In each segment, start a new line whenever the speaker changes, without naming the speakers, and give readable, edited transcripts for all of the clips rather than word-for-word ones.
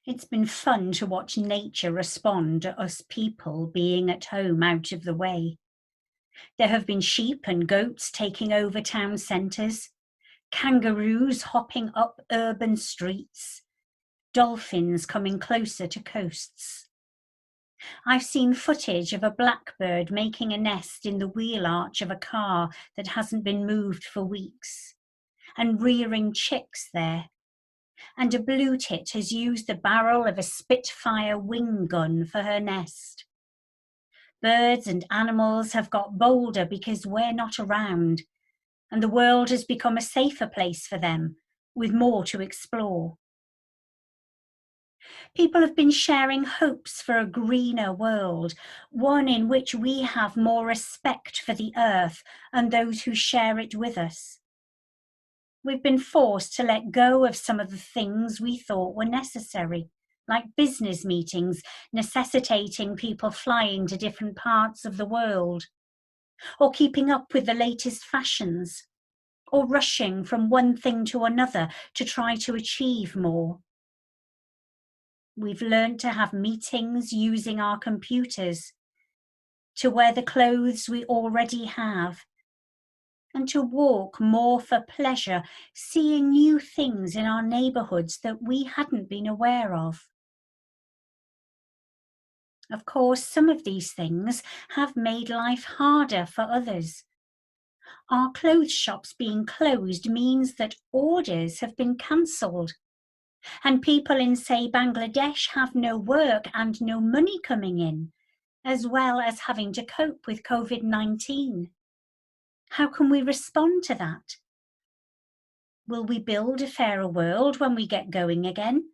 It's been fun to watch nature respond to us people being at home out of the way. There have been sheep and goats taking over town centres, kangaroos hopping up urban streets, dolphins coming closer to coasts. I've seen footage of a blackbird making a nest in the wheel arch of a car that hasn't been moved for weeks, and rearing chicks there. And a blue tit has used the barrel of a Spitfire wing gun for her nest. Birds and animals have got bolder because we're not around, and the world has become a safer place for them, with more to explore. People have been sharing hopes for a greener world, one in which we have more respect for the earth and those who share it with us. We've been forced to let go of some of the things we thought were necessary, like business meetings necessitating people flying to different parts of the world, or keeping up with the latest fashions, or rushing from one thing to another to try to achieve more. We've learned to have meetings using our computers, to wear the clothes we already have, and to walk more for pleasure, seeing new things in our neighbourhoods that we hadn't been aware of. Of course, some of these things have made life harder for others. Our clothes shops being closed means that orders have been cancelled, and people in, say, Bangladesh have no work and no money coming in, as well as having to cope with COVID-19. How can we respond to that? Will we build a fairer world when we get going again,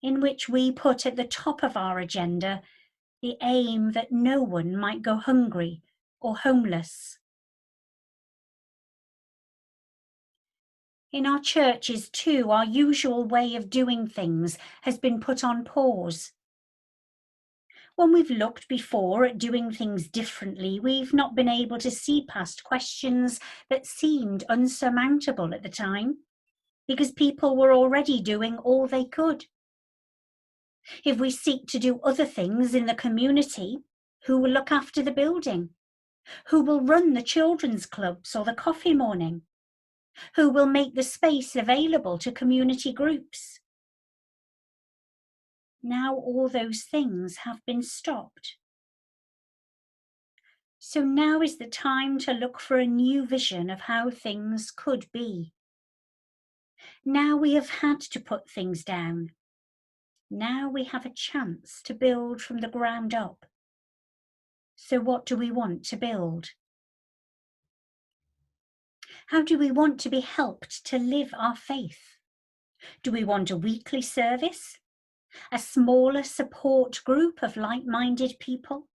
in which we put at the top of our agenda the aim that no one might go hungry or homeless? In our churches too, our usual way of doing things has been put on pause. When we've looked before at doing things differently, we've not been able to see past questions that seemed unsurmountable at the time, because people were already doing all they could. If we seek to do other things in the community, who will look after the building? Who will run the children's clubs or the coffee morning? Who will make the space available to community groups? Now all those things have been stopped. So now is the time to look for a new vision of how things could be. Now we have had to put things down. Now we have a chance to build from the ground up. So what do we want to build? How do we want to be helped to live our faith? Do we want a weekly service? A smaller support group of like-minded people?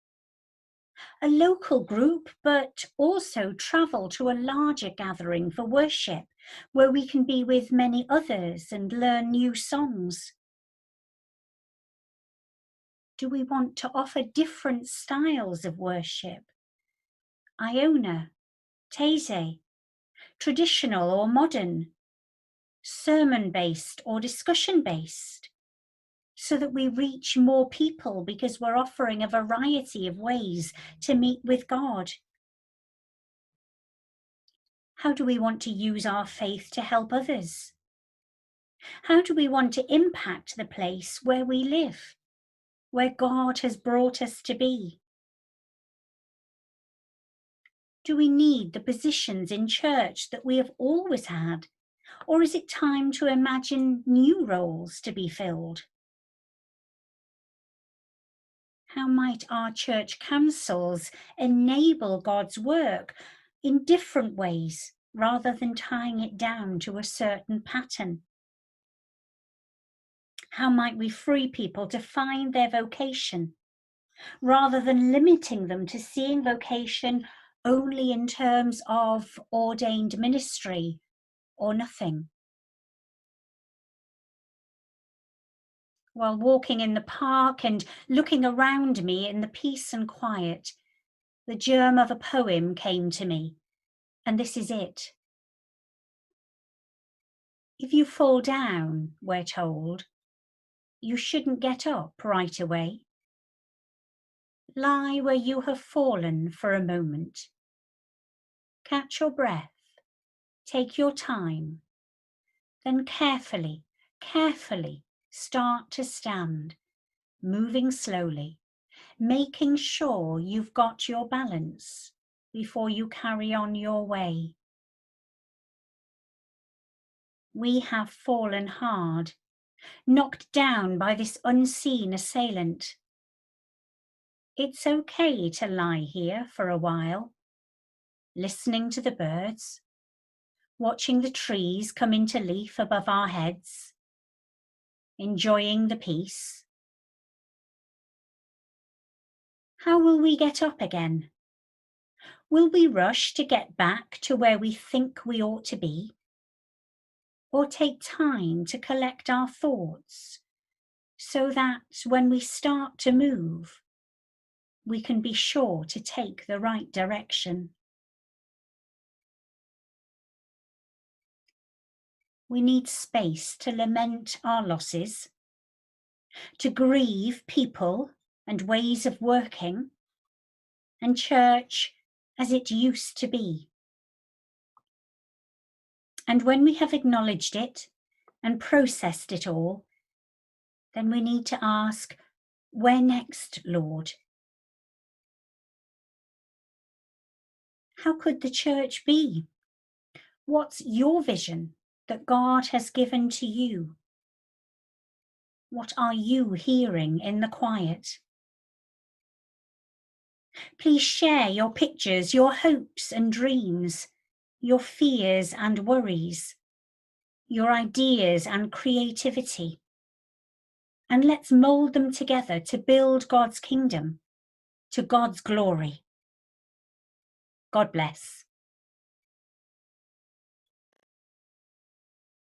A local group, but also travel to a larger gathering for worship, where we can be with many others and learn new songs? Do we want to offer different styles of worship? Iona, Taizé, traditional or modern, sermon-based or discussion-based, so that we reach more people because we're offering a variety of ways to meet with God? How do we want to use our faith to help others? How do we want to impact the place where we live, where God has brought us to be? Do we need the positions in church that we have always had? Or is it time to imagine new roles to be filled? How might our church councils enable God's work in different ways rather than tying it down to a certain pattern? How might we free people to find their vocation rather than limiting them to seeing vocation only in terms of ordained ministry or nothing? While walking in the park and looking around me in the peace and quiet, the germ of a poem came to me, and this is it. If you fall down, we're told, You shouldn't get up right away. Lie where you have fallen for a moment. Catch your breath. Take your time. Then carefully, carefully start to stand, moving slowly, making sure you've got your balance before you carry on your way. We have fallen hard, knocked down by this unseen assailant. It's okay to lie here for a while, listening to the birds, watching the trees come into leaf above our heads, enjoying the peace. How will we get up again? Will we rush to get back to where we think we ought to be? Or take time to collect our thoughts so that when we start to move, we can be sure to take the right direction? We need space to lament our losses, to grieve people and ways of working, and church as it used to be. And when we have acknowledged it and processed it all, then we need to ask, where next, Lord? How could the church be? What's your vision that God has given to you? What are you hearing in the quiet? Please share your pictures, your hopes and dreams, your fears and worries, your ideas and creativity. And let's mould them together to build God's kingdom, to God's glory. God bless.